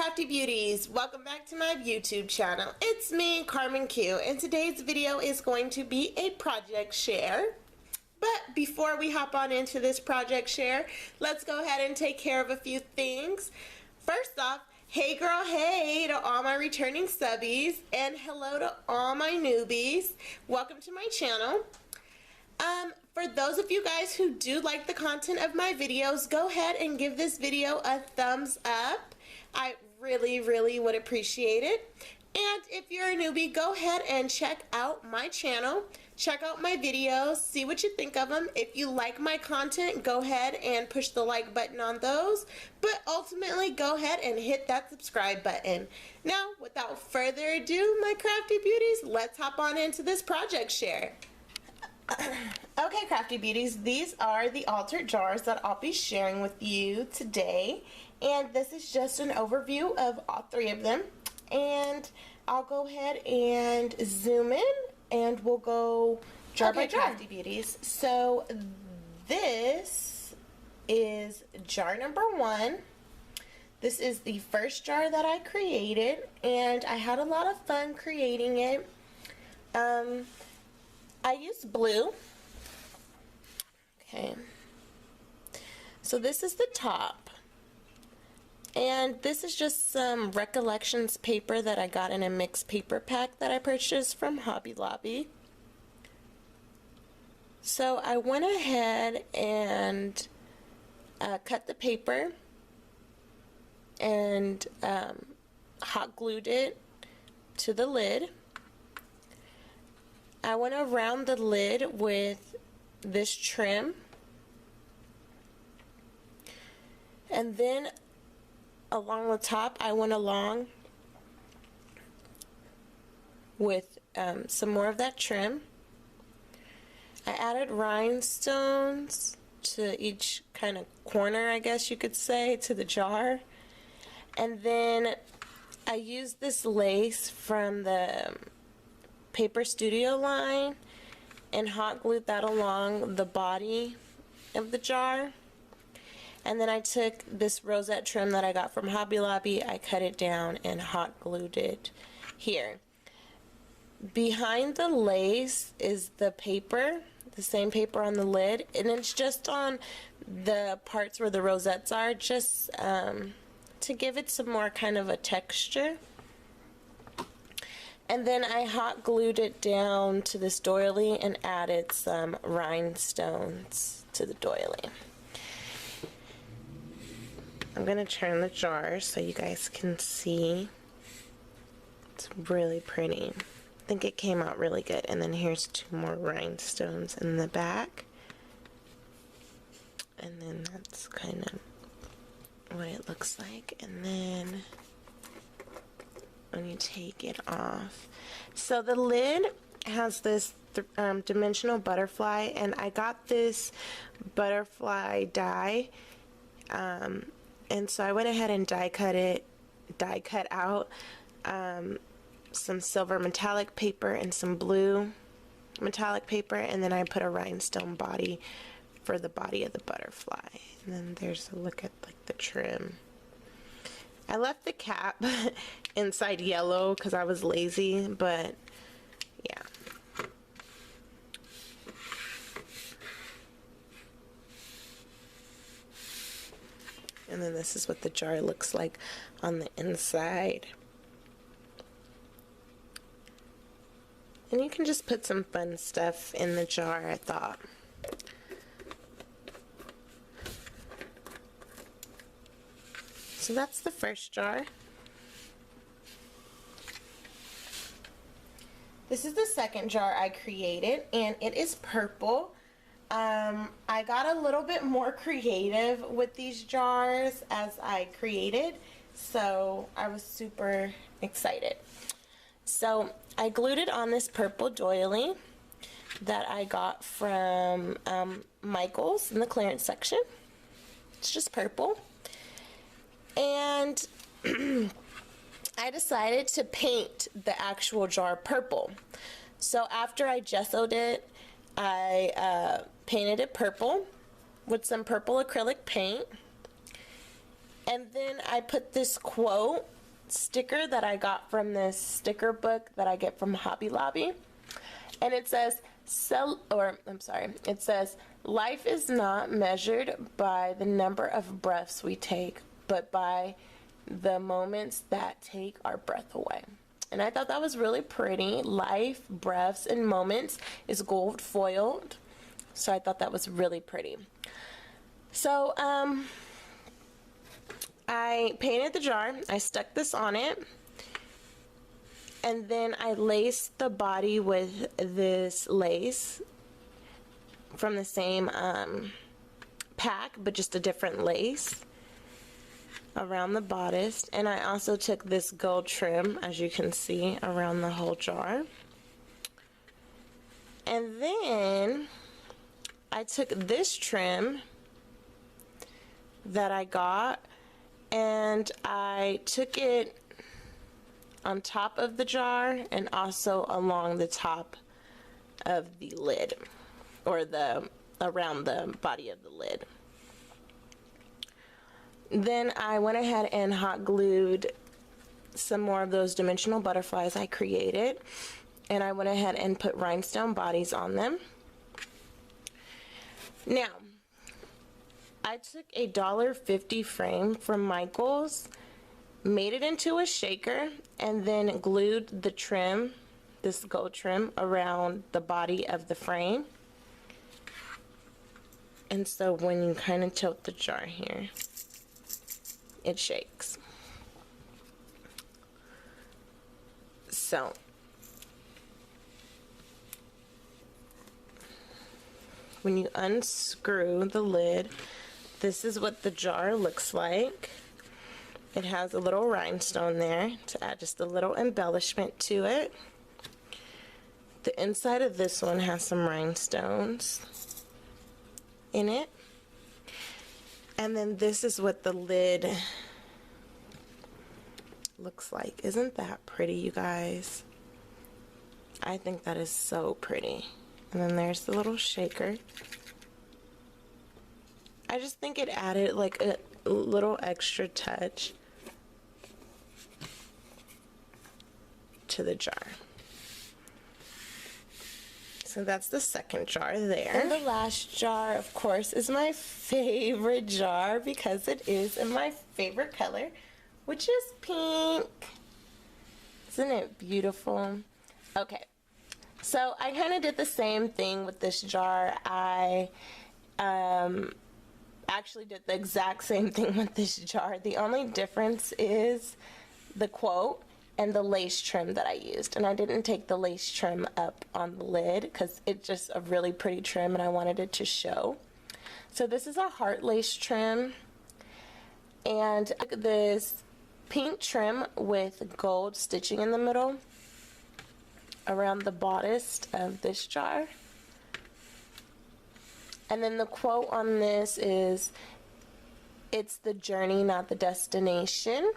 crafty beauties, welcome back to my YouTube channel. It's me, Carmen Q, and today's video is going to be a project share. But before we hop on into this project share, let's go ahead and take care of a few things. First off, hey girl, hey to all my returning subbies, and hello to all my newbies. Welcome to my channel. For those of you guys who do like the content of my videos, go ahead and give this video a thumbs up. I really would appreciate it. And if you're a newbie, go ahead and check out my channel. Check out my videos, see what you think of them. If you like my content, go ahead and push the like button on those. But ultimately, go ahead and hit that subscribe button. Now, without further ado, my crafty beauties, let's hop on into this project share. Okay, crafty beauties, these are the altered jars that I'll be sharing with you today, and this is just an overview of all three of them. And I'll go ahead and zoom in and we'll go jar by jar. Crafty beauties, so this is jar number 1. This is the first jar that I created, and I had a lot of fun creating it. I used blue. Okay, so this is the top, and this is just some recollections paper that I got in a mixed paper pack that I purchased from Hobby Lobby. So I went ahead and cut the paper and hot glued it to the lid. I went around the lid with this trim, and then along the top I went along with some more of that trim. I added rhinestones to each kind of corner, I guess you could say, to the jar, and then I used this lace from the Paper Studio line and hot glued that along the body of the jar. And then I took this rosette trim that I got from Hobby Lobby, I cut it down and hot glued it here. Behind the lace is the paper, the same paper on the lid, and it's just on the parts where the rosettes are, just to give it some more kind of a texture. And then I hot glued it down to this doily and added some rhinestones to the doily. I'm going to turn the jar so you guys can see. It's really pretty. I think it came out really good. And then here's 2 more rhinestones in the back. And then that's kind of what it looks like. And then when you take it off, so the lid has this dimensional butterfly, and I got this butterfly die, and so I went ahead and die cut out some silver metallic paper and some blue metallic paper, and then I put a rhinestone body for the body of the butterfly. And then there's a look at like the trim. I left the cap inside yellow because I was lazy, but yeah. And then this is what the jar looks like on the inside. And you can just put some fun stuff in the jar, I thought. So that's the first jar. This is the second jar I created, and it is purple. I got a little bit more creative with these jars as I created, so I was super excited. So I glued it on this purple doily that I got from Michael's in the clearance section. It's just purple. And I decided to paint the actual jar purple. So after I gessoed it, I painted it purple with some purple acrylic paint. And then I put this quote sticker that I got from this sticker book that I get from Hobby Lobby. And it says, it says, life is not measured by the number of breaths we take, but by the moments that take our breath away. And I thought that was really pretty. Life, breaths, and moments is gold foiled. So I thought that was really pretty. So, I painted the jar. I stuck this on it. And then I laced the body with this lace from the same pack, but just a different lace around the bodice. And I also took this gold trim, as you can see, around the whole jar. And then I took this trim that I got and I took it on top of the jar and also along the top of the lid, or around the body of the lid. Then I went ahead and hot glued some more of those dimensional butterflies I created, and I went ahead and put rhinestone bodies on them. Now, I took a $1.50 frame from Michael's, made it into a shaker, and then glued the trim, this gold trim, around the body of the frame. And so when you kind of tilt the jar here, it shakes. So when you unscrew the lid, this is what the jar looks like. It has a little rhinestone there to add just a little embellishment to it. The inside of this one has some rhinestones in it. And then this is what the lid looks like. Isn't that pretty, you guys? I think that is so pretty. And then there's the little shaker. I just think it added like a little extra touch to the jar. So that's the second jar there. And the last jar, of course, is my favorite jar because it is in my favorite color, which is pink. Isn't it beautiful? Okay, so I kind of did the same thing with this jar. I actually did the exact same thing with this jar. The only difference is the quote and the lace trim that I used. And I didn't take the lace trim up on the lid because it's just a really pretty trim and I wanted it to show. So this is a heart lace trim, and this pink trim with gold stitching in the middle around the bodice of this jar. And then the quote on this is, "It's the journey, not the destination."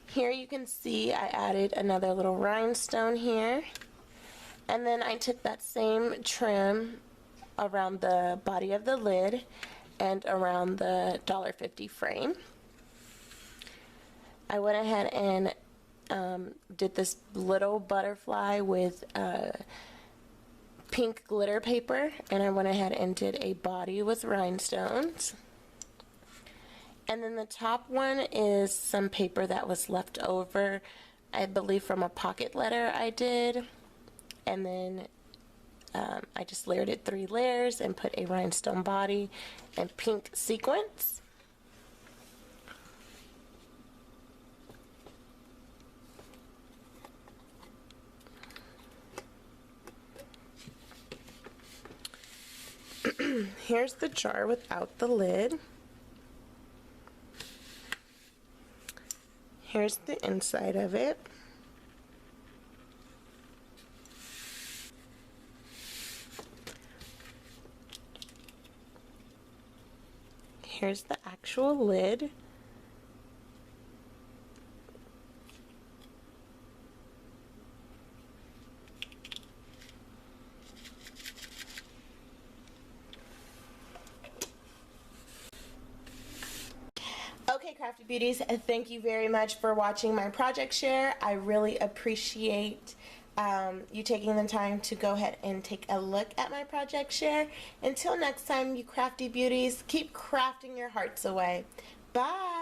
Here you can see I added another little rhinestone here. And then I took that same trim around the body of the lid and around the $1.50 frame. I went ahead and did this little butterfly with pink glitter paper, and I went ahead and did a body with rhinestones. And then the top one is some paper that was left over, I believe from a pocket letter I did. And then I just layered it 3 layers and put a rhinestone body and pink sequins. Here's the jar without the lid. Here's the inside of it. Here's the actual lid. Okay Hey Crafty Beauties, thank you very much for watching my project share. I really appreciate you taking the time to go ahead and take a look at my project share. Until next time, you Crafty Beauties, keep crafting your hearts away. Bye!